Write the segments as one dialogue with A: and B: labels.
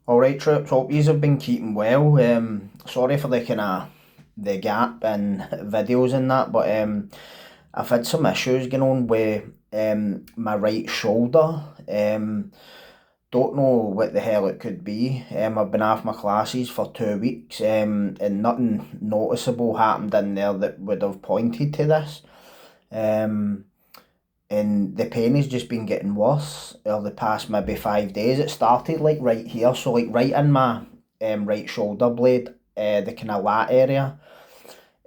A: Alright, troops, hope yous have been keeping well. Sorry for the kind of the gap in videos and that, but I've had some issues going on with my right shoulder. Don't know what the hell it could be. I've been off my classes for 2 weeks, and nothing noticeable happened in there that would have pointed to this. Um, and the pain has just been getting worse over the past maybe 5 days. It started like right here, so like right in my right shoulder blade, the kind of lat area,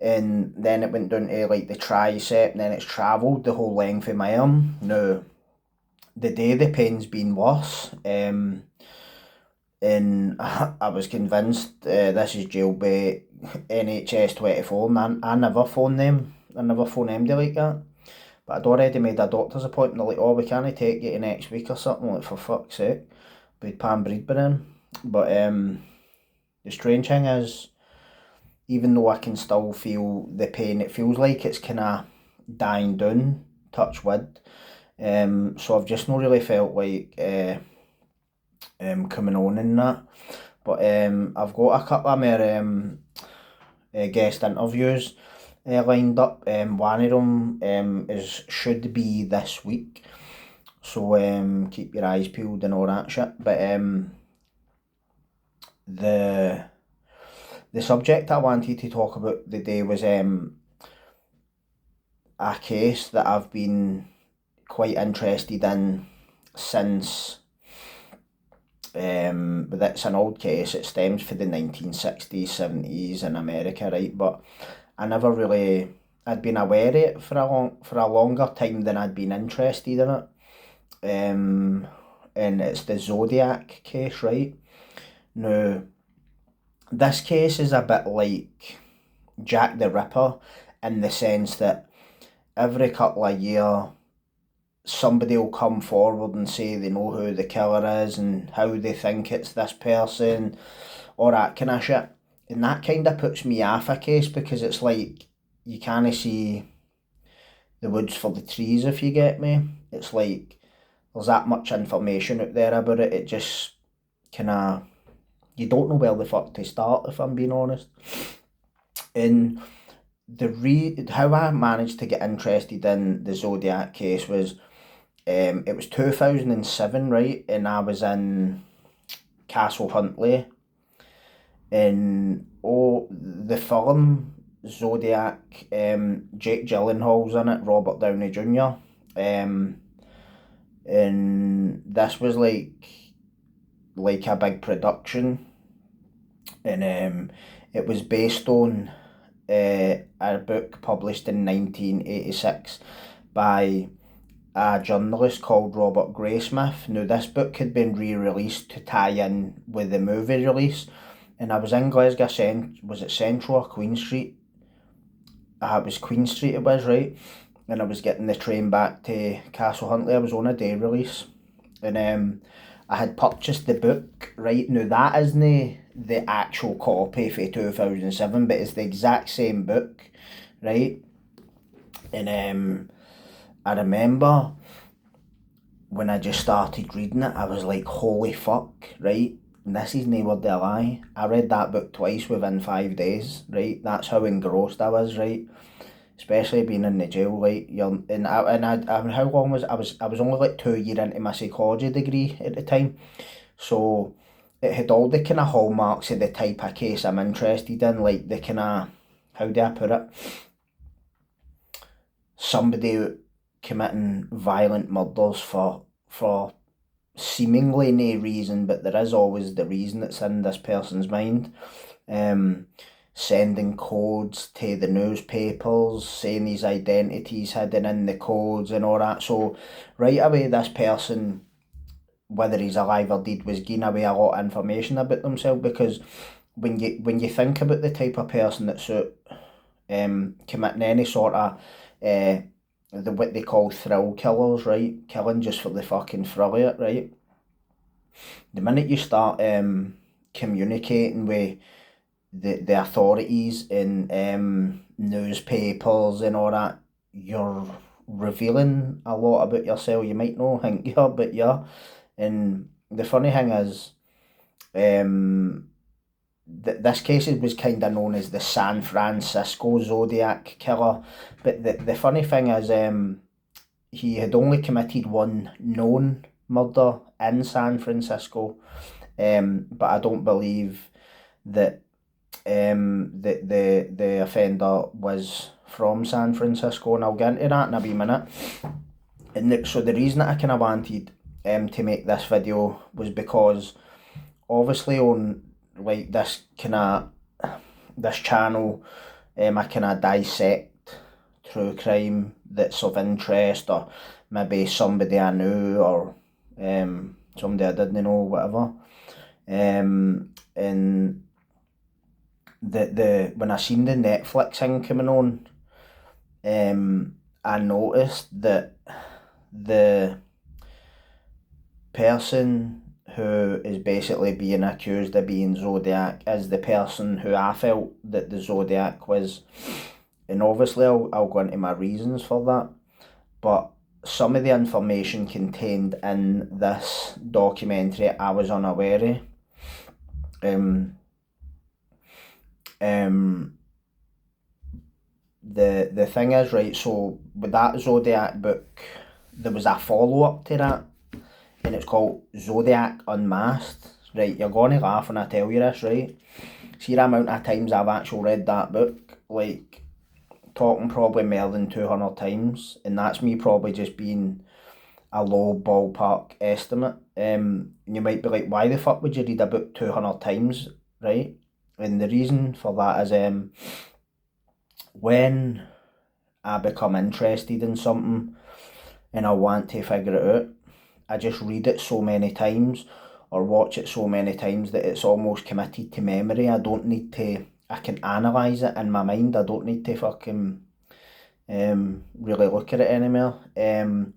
A: and then it went down to like the tricep, and then it's travelled the whole length of my arm. Now, the day the pain's been worse, and I was convinced this is jailbait NHS 24, and I never phone them. I never phone MD like that. But I'd already made a doctor's appointment. They're like, oh, we can't take you to next week or something. Like, for fuck's sake. We'd pan breed by then. But the strange thing is, even though I can still feel the pain, it feels like it's kind of dying down, touch wood. So I've just not really felt like coming on in that. But I've got a couple of more guest interviews lined up. One of them is should be this week, so keep your eyes peeled and all that shit. But the the subject I wanted to talk about today was a case that I've been quite interested in since. But it's an old case. It stems from the 1960s, 70s in America, right? But I never really, I'd been aware of it for a longer time than I'd been interested in it. And it's the Zodiac case, right? Now, this case is a bit like Jack the Ripper, in the sense that every couple of years somebody will come forward and say they know who the killer is and how they think it's this person, or that kind of shit. And that kind of puts me off a case, because it's like you can't see the woods for the trees, if you get me. It's like there's that much information out there about it. It just kind of, you don't know where the fuck to start, if I'm being honest. And how I managed to get interested in the Zodiac case was, it was 2007, right? And I was in Castle Huntly, and oh, the film Zodiac, Jake Gyllenhaal's in it, Robert Downey Jr. And this was like a big production, and it was based on a book published in 1986 by a journalist called Robert Graysmith. Now, this book had been re-released to tie in with the movie release, and I was in Glasgow, was it Central or Queen Street? It was Queen Street it was, right? And I was getting the train back to Castle Huntly. I was on a day release, and I had purchased the book, right? Now, that isn't the actual copy for 2007, but it's the exact same book, right? And I remember when I just started reading it, I was like, holy fuck, right? And this is no word of a lie. I read that book twice within 5 days, right? That's how engrossed I was, right? Especially being in the jail, like you're and how long was I was only like 2 years into my psychology degree at the time, so it had all the kind of hallmarks of the type of case I'm interested in, like the kind of, how do I put it, somebody committing violent murders for seemingly no reason, but there is always the reason that's in this person's mind. Um, Sending codes to the newspapers, saying his identity's hidden in the codes and all that. So right away, this person, whether he's alive or dead, was giving away a lot of information about themselves, because when you think about the type of person that's committing any sort of what they call thrill killers, right? Killing just for the fucking thrill of it, right? The minute you start communicating with the authorities in newspapers and all that, you're revealing a lot about yourself. You might not think you are, but yeah. And the funny thing is, Um, this case was kind of known as the San Francisco Zodiac killer, but the funny thing is, he had only committed one known murder in San Francisco, but I don't believe that the offender was from San Francisco, and I'll get into that in a wee minute. And so the reason that I kind of wanted to make this video was because obviously on like this channel, I kind of dissect true crime that's of interest, or maybe somebody I knew, or somebody I didn't know, whatever. And the when I seen the Netflix thing coming on, I noticed that the person who is basically being accused of being Zodiac is the person who I felt that the Zodiac was. And obviously I'll go into my reasons for that. But some of the information contained in this documentary I was unaware of. The thing is, right, so with that Zodiac book, there was a follow-up to that, and it's called Zodiac Unmasked. Right, you're going to laugh when I tell you this, right? See the amount of times I've actually read that book, like, talking probably more than 200 times, and that's me probably just being a low ballpark estimate. And you might be like, why the fuck would you read a book 200 times, right? And the reason for that is, when I become interested in something and I want to figure it out, I just read it so many times or watch it so many times that it's almost committed to memory. I don't need to, I can analyse it in my mind. I don't need to fucking really look at it anymore. And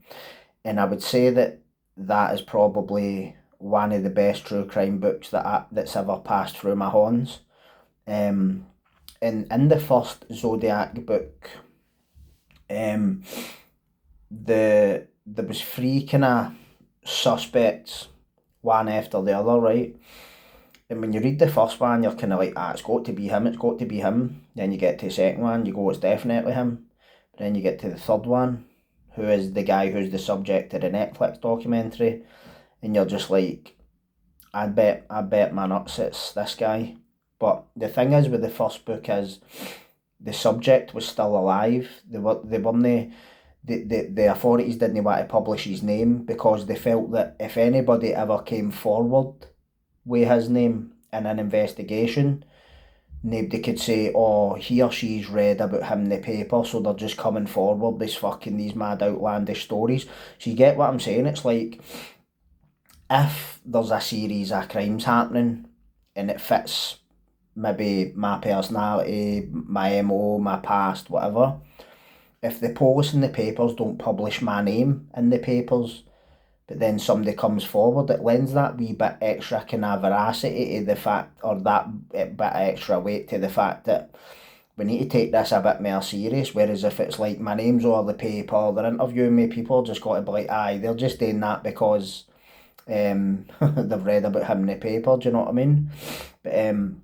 A: I would say that is probably one of the best true crime books that's ever passed through my hands. And in the first Zodiac book, there was three kind of suspects, one after the other, right? And when you read the first one, you're kind of like, it's got to be him, it's got to be him. Then you get to the second one, you go, it's definitely him. But then you get to the third one, who is the guy who's the subject of the Netflix documentary, and you're just like, I bet my nuts it's this guy. But the thing is with the first book is the subject was still alive. They weren't the authorities didn't want to publish his name because they felt that if anybody ever came forward with his name in an investigation, nobody could say, oh, he or she's read about him in the paper, so they're just coming forward with these mad outlandish stories. So you get what I'm saying? It's like, if there's a series of crimes happening and it fits maybe my personality, my MO, my past, whatever, if the police and the papers don't publish my name in the papers, but then somebody comes forward, it lends that wee bit extra kind of veracity to the fact, or that bit extra weight to the fact that we need to take this a bit more serious. Whereas if it's like, my name's all the paper, they're interviewing me, people just got to be like, aye, they're just doing that because they've read about him in the paper, do you know what I mean? But in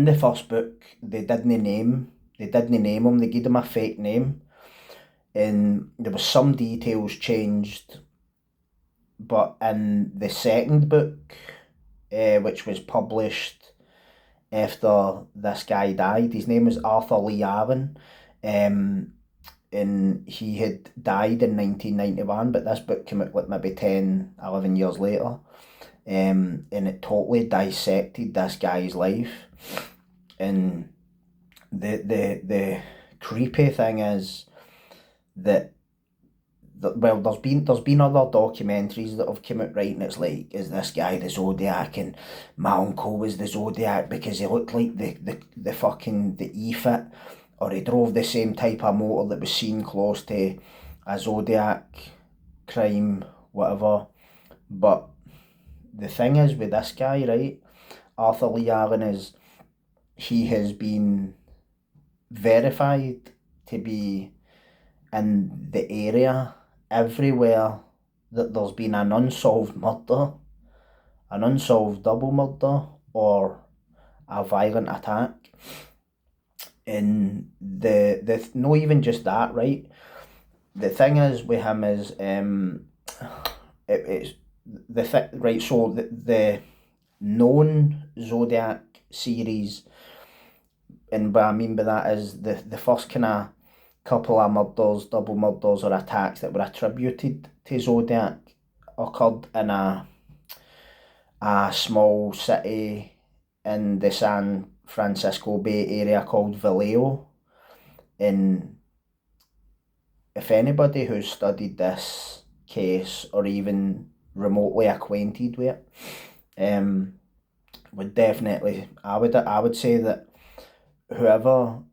A: the first book, they didn't name him, they gave him a fake name, and there was some details changed. But in the second book, which was published after this guy died, his name was Arthur Lee Allen, and he had died in 1991, but this book came out like maybe 10, 11 years later, and it totally dissected this guy's life. And the creepy thing is that there's been other documentaries that have come out, right, and it's like, is this guy the Zodiac? And my uncle was the Zodiac because he looked like the fucking the E-Fit, or he drove the same type of motor that was seen close to a Zodiac crime, whatever. But the thing is with this guy, right, Arthur Lee Allen, is he has been verified to be in the area everywhere that there's been an unsolved murder. an unsolved double murder or a violent attack. And the not even just that, right? The thing is with him is it's right. So the known Zodiac series, and what I mean by that is the first kind of couple of murders, double murders or attacks that were attributed to Zodiac occurred in a small city in the San Francisco Bay Area called Vallejo. And if anybody who's studied this case or even remotely acquainted with it, would definitely, I would say that whoever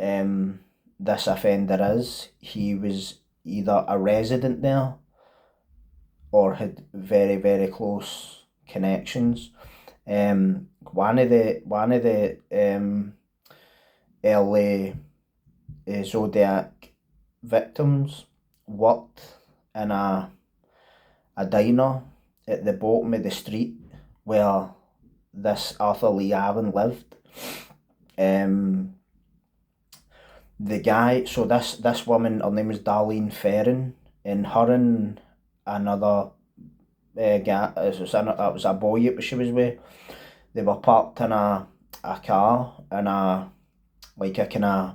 A: this offender is, he was either a resident there or had very, very close connections. One of the LA Zodiac victims worked in a diner at the bottom of the street where this Arthur Lee Allen lived. The guy, so this woman, her name was Darlene Ferrin, and her and another guy, it was a boy that she was with. They were parked in a car in a like a kind of,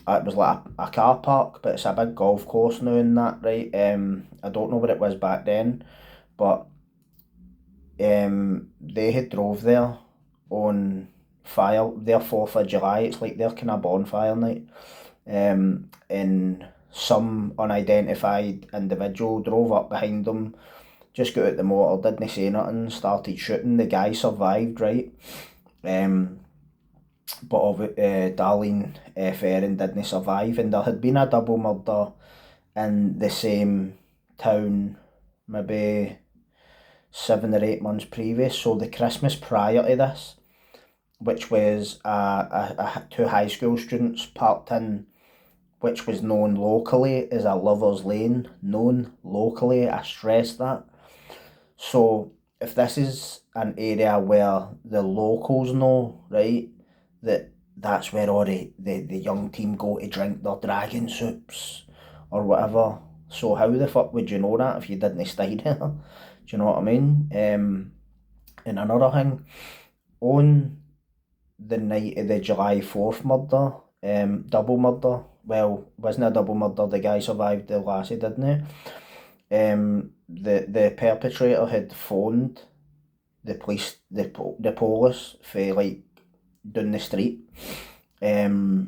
A: it was like a car park, but it's a big golf course now and that, right? I don't know what it was back then, but they had drove there on their 4th of July. It's like their kind of bonfire night. And some unidentified individual drove up behind them, just got out the motor, didn't say nothing, started shooting. The guy survived, right? But Darlene Ferrin didn't survive, and there had been a double murder in the same town maybe 7 or 8 months previous. So the Christmas prior to this, which was two high school students parked in, which was known locally as a lover's lane. Known locally, I stress that. So if this is an area where the locals know, right, that's where all the young team go to drink their dragon soups or whatever. So how the fuck would you know that if you didn't stay there? Do you know what I mean? And another thing, on the night of the July 4th murder, double murder, well, wasn't a double murder, the guy survived, the lassie didn't he? The perpetrator had phoned the police, the police for like down the street. There's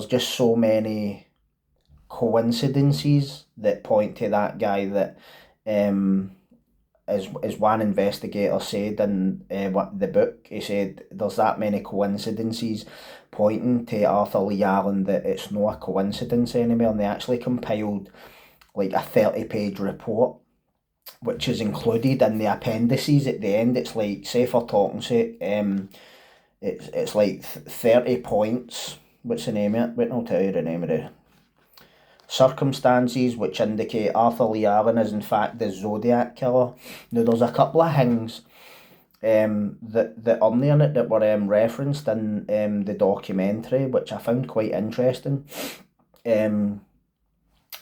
A: just so many coincidences that point to that guy that, as one investigator said in the book, he said there's that many coincidences pointing to Arthur Lee Allen that it's not a coincidence anymore, and they actually compiled like a 30-page report, which is included in the appendices at the end. It's like, say for talking sake, it's like 30 points. What's the name of it? Wait, I'll tell you the name of it. Circumstances which indicate Arthur Lee Allen is in fact the Zodiac killer. Now there's a couple of things that are in it that were referenced in the documentary, which I found quite interesting.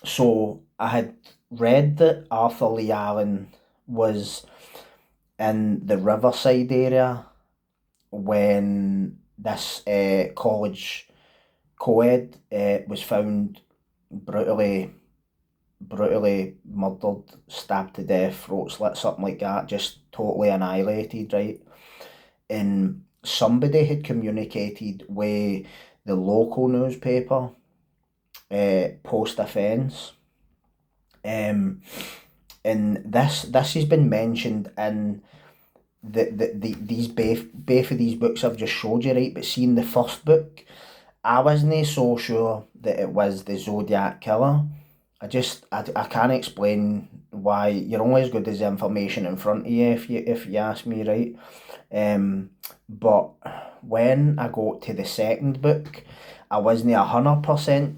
A: So I had read that Arthur Lee Allen was in the Riverside area when this college co-ed was found brutally murdered, stabbed to death, throat slit, something like that, just totally annihilated, right? And somebody had communicated with the local newspaper post-offence, and this has been mentioned in these both of these books I've just showed you, right? But seeing the first book, I wasn't so sure that it was the Zodiac killer. I can't explain why. You're only as good as the information in front of you, if you ask me, right? But when I got to the second book, I wasn't 100%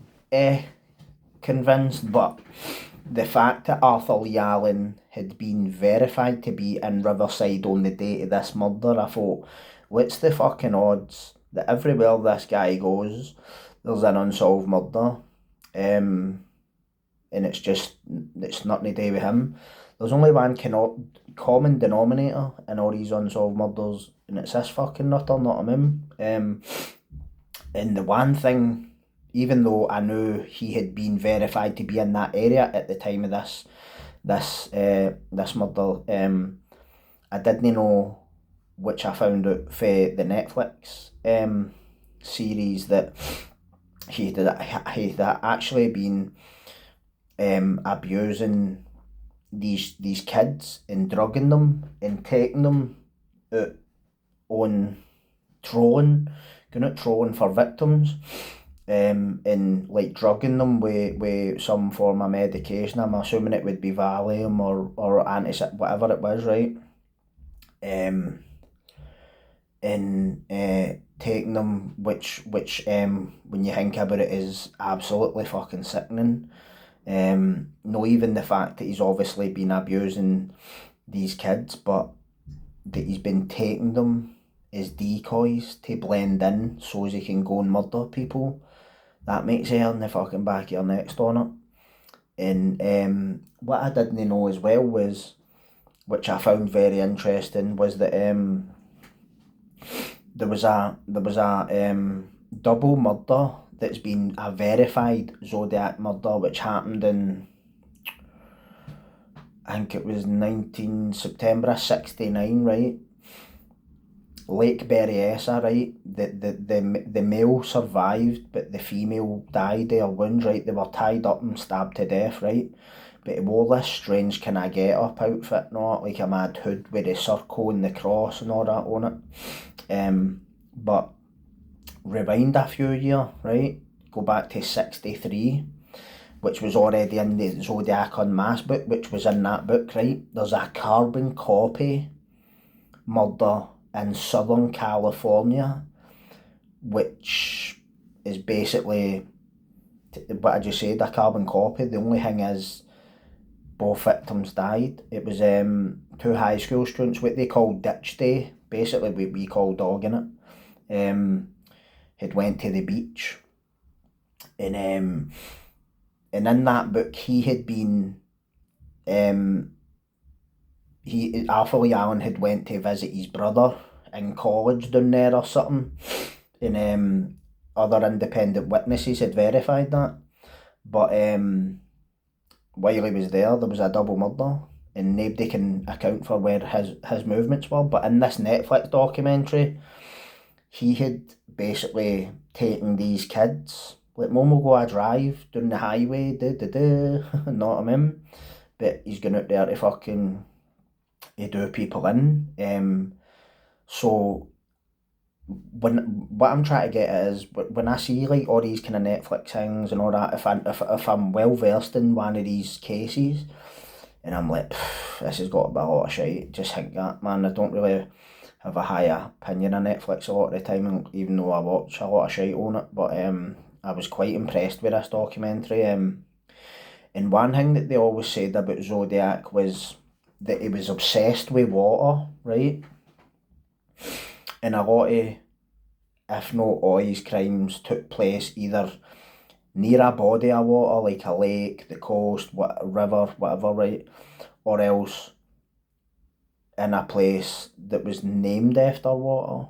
A: convinced, but the fact that Arthur Lee Allen had been verified to be in Riverside on the date of this murder, I thought, what's the fucking odds that everywhere this guy goes, there's an unsolved murder, and it's nothing to do with him. There's only one common denominator in all these unsolved murders, and it's this fucking nutter, not him. And the one thing, even though I knew he had been verified to be in that area at the time of this murder, I didn't know, which I found out for the Netflix series, that he had actually been abusing these kids and drugging them and taking them out on trolling, going out trolling for victims, and like drugging them with some form of medication. I'm assuming it would be Valium or whatever it was, right? And taking them, which when you think about it, is absolutely fucking sickening. Not even the fact that he's obviously been abusing these kids, but that he's been taking them as decoys to blend in so as he can go and murder people. That makes hair on the fucking back of your neck on it. And what I didn't know as well was, which I found very interesting, was that there was a double murder that's been a verified Zodiac murder, which happened in, I think it was 19 September 69, right? Lake Berryessa, right? The male survived, but the female died of her wounds, right? They were tied up and stabbed to death, right? But he wore this strange kind of get-up outfit, not like a mad hood with a circle and the cross and all that on it. But rewind a few years, right? Go back to 63, which was already in the Zodiac Unmasked book, which was in that book, right? There's a carbon copy murder in Southern California, which is basically, what I just said, a carbon copy. The only thing is, both victims died. It was two high school students, what they call ditch day, basically what we call dogging it, had went to the beach, and in that book he had been, Arthur Lee Allen had went to visit his brother in college down there or something, and other independent witnesses had verified that, but while he was there was a double murder, and nobody can account for where his movements were. But in this Netflix documentary, he had basically taken these kids, like, Mum will go a drive down the highway, not him, but he's going out there to fucking do people in. So what I'm trying to get at is, when I see like all these kind of Netflix things and all that, if I'm well versed in one of these cases, and I'm like, this has got to be a lot of shit, just think that, man. I don't really have a high opinion of Netflix a lot of the time, even though I watch a lot of shit on it. But I was quite impressed with this documentary. And one thing that they always said about Zodiac was that he was obsessed with water, right? And a lot of, if not all, his crimes took place either near a body of water, like a lake, the coast, a river, whatever, right? Or else in a place that was named after water,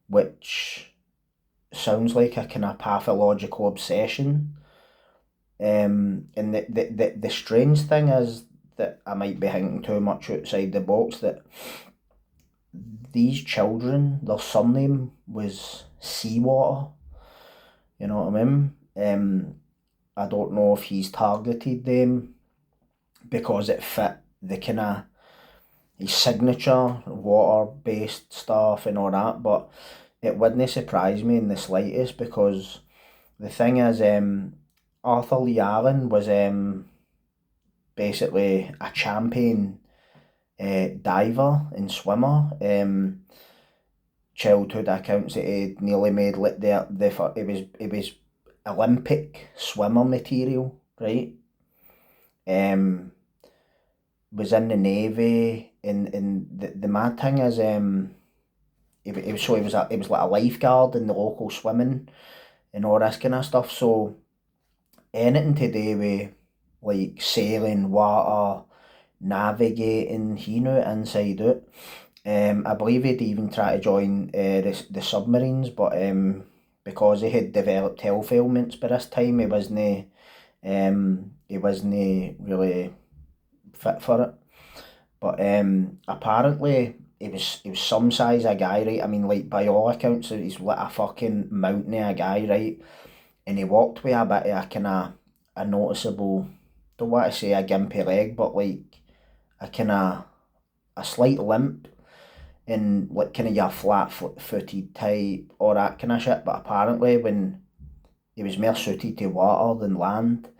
A: which sounds like a kind of pathological obsession. And the strange thing is that I might be thinking too much outside the box, that these children, their surname was Seawater. You know what I mean? I don't know if he's targeted them because it fit the kind of his signature water-based stuff and all that, but it wouldn't surprise me in the slightest, because the thing is, Arthur Lee Allen was basically a champion diver and swimmer. Childhood accounts that he nearly made it was Olympic swimmer material, right? Um, was in the Navy, and the mad thing is, he was like a lifeguard in the local swimming and all this kind of stuff. So anything to do with like sailing, water, navigating, he knew it inside out. I believe he'd even try to join the submarines, but because he had developed health ailments by this time, he wasn't really fit for it. But apparently he was some size of guy, right? I mean, like by all accounts, he's like a fucking mountain of a guy, right? And he walked with a bit of a kind of a noticeable, don't want to say a gimpy leg, but like a kind of a slight limp, and like kind of your footed type or that kind of shit. But apparently, when he was more suited to water than land,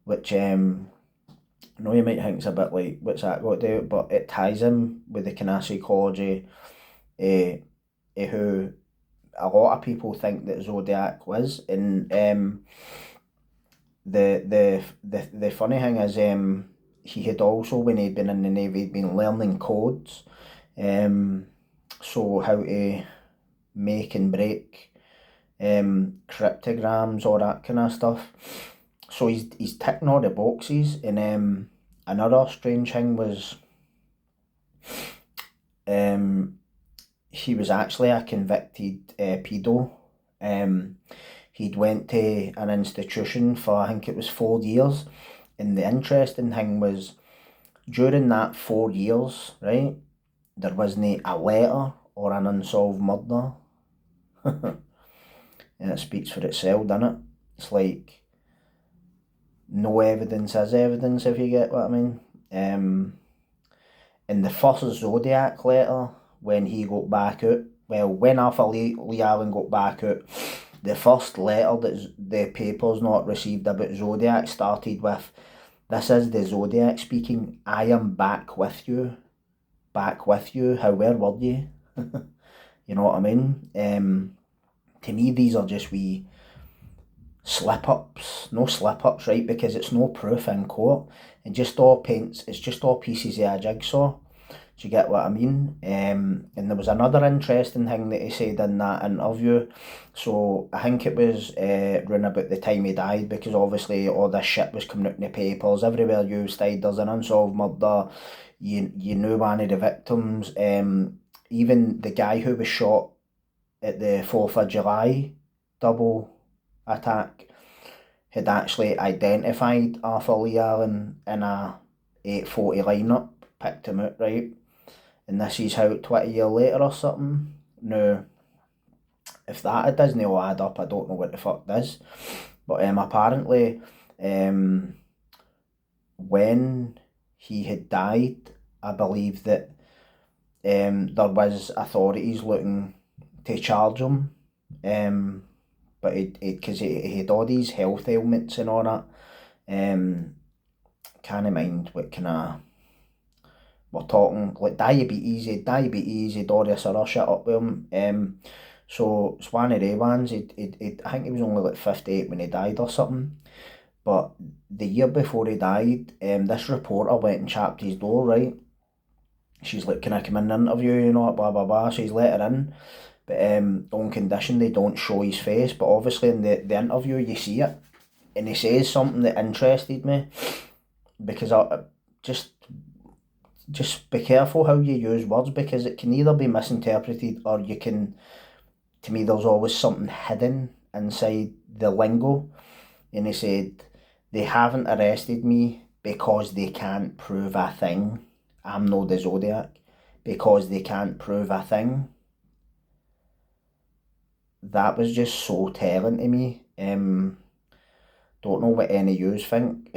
A: which I know you might think it's a bit like what's that got to do, but it ties him with the kind of psychology uh, who a lot of people think that Zodiac was. And the funny thing is, he had also, when he'd been in the Navy, he'd been learning codes, so how to make and break cryptograms, all that kind of stuff. So he's ticking all the boxes. And another strange thing was, he was actually a convicted pedo. He'd went to an institution for, I think it was 4 years, and the interesting thing was, during that 4 years, right, there wasn't a letter or an unsolved murder. And it speaks for itself, doesn't it? It's like, no evidence is evidence, if you get what I mean. In the first Zodiac letter, when he got back out, well, when Arthur Lee Allen got back out, the first letter that the papers not received about Zodiac started with, "This is the Zodiac speaking. I am back with you. Back with you. How, where were you?" You know what I mean? To me, these are just wee slip-ups. No slip-ups, right? Because it's no proof in court. It's just all pieces of a jigsaw. Do you get what I mean? And there was another interesting thing that he said in that interview. So I think it was round about the time he died, because obviously all this shit was coming out in the papers. Everywhere you stayed, there's an unsolved murder. You knew one of the victims. Even the guy who was shot at the 4th of July double attack had actually identified Arthur Lee Allen in a 840 lineup, picked him out, right? And this is how 20 years later or something. Now, if that it doesn't all add up, I don't know what the fuck does. But apparently, when he had died, I believe that there was authorities looking to charge him, but because he had all these health ailments and all that. Can't mind what kind of, we're talking like diabetes, all this other shit up with him. So it's one of the ones. I think he was only like 58 when he died or something. But the year before he died, this reporter went and chapped his door, right? She's like, "Can I come in and interview you?" Blah blah blah. So he's let her in, but on condition they don't show his face. But obviously in the interview you see it, and he says something that interested me, because I just be careful how you use words, because it can either be misinterpreted, or you can, to me there's always something hidden inside the lingo. And he said, "They haven't arrested me because they can't prove a thing. I'm no the Zodiac. Because they can't prove a thing." That was just so telling to me. Don't know what any of yous think,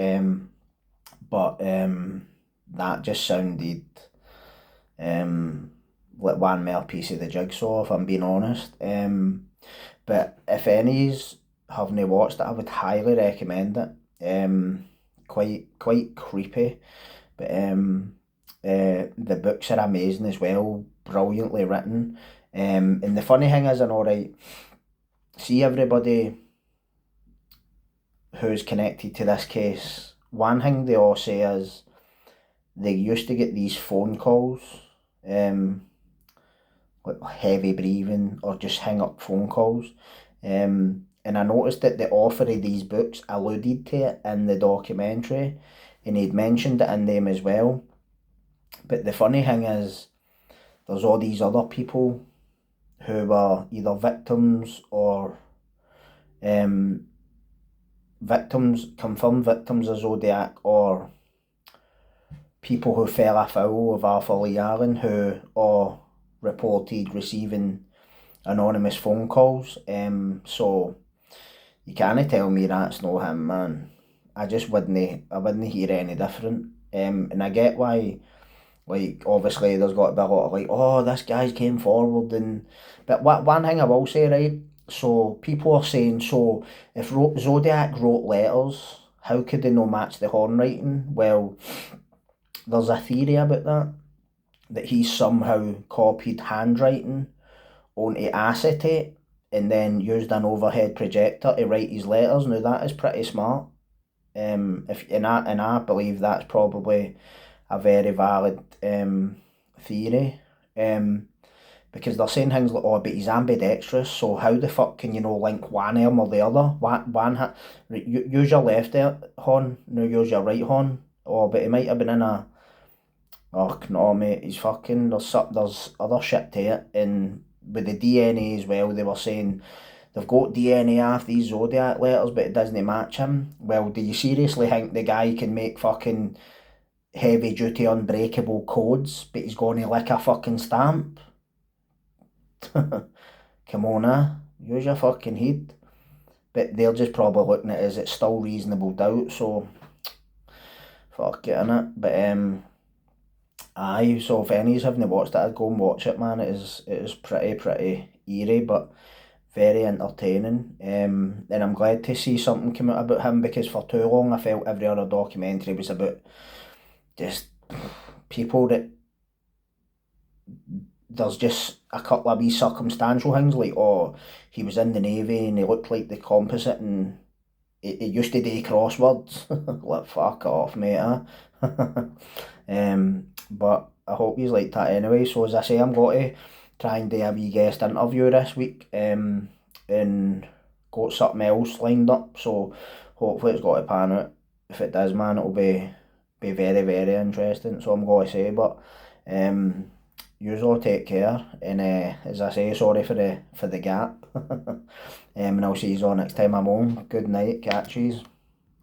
A: but that just sounded like one more piece of the jigsaw, if I'm being honest. But if any's haven't watched it, I would highly recommend it. Quite creepy, but the books are amazing as well, brilliantly written. And the funny thing is, I know, right, see everybody who's connected to this case, one thing they all say is they used to get these phone calls, um, like heavy breathing or just hang up phone calls. And I noticed that the author of these books alluded to it in the documentary, and he'd mentioned it in them as well. But the funny thing is, there's all these other people who were either victims or um, confirmed victims of Zodiac, or people who fell afoul of Arthur Lee Allen, who all reported receiving anonymous phone calls. So you can't tell me that's no him, man. I wouldn't hear any different. And I get why, like, obviously there's got to be a lot of like, oh, this guy's came forward, but one thing I will say, right, so people are saying, so if Zodiac wrote letters, how could they not match the handwriting? Well, there's a theory about that he somehow copied handwriting onto acetate and then used an overhead projector to write his letters. Now that is pretty smart. If and I believe that's probably a very valid theory. Because they're saying things like, oh, but he's ambidextrous, so how the fuck can you know link one arm or the other? Use your left horn, now use your right horn. Oh, but he might have been in a. Oh no, mate, he's fucking. There's other shit to it, and with the DNA as well, they were saying they've got DNA off these Zodiac letters, but it doesn't match him. Well, do you seriously think the guy can make fucking heavy duty unbreakable codes, but he's going to lick a fucking stamp? Come on, use your fucking head. But they're just probably looking at it as it's still reasonable doubt, so fuck it, innit? But aye, so if any's haven't watched it, I'd go and watch it, man. It is pretty eerie, but very entertaining. And I'm glad to see something come out about him, because for too long I felt every other documentary was about just people that there's just a couple of wee circumstantial things, like, oh, he was in the Navy and he looked like the composite and he used to do crosswords. Like, fuck off, mate, But I hope you liked that anyway. So as I say, I'm going to try and do a wee guest interview this week, and got something else lined up. So hopefully it's got to pan out. If it does, man, it'll be very interesting. So I'm going to say, but you all take care, and as I say, sorry for the gap. And I'll see you all next time I'm on. Good night, catches.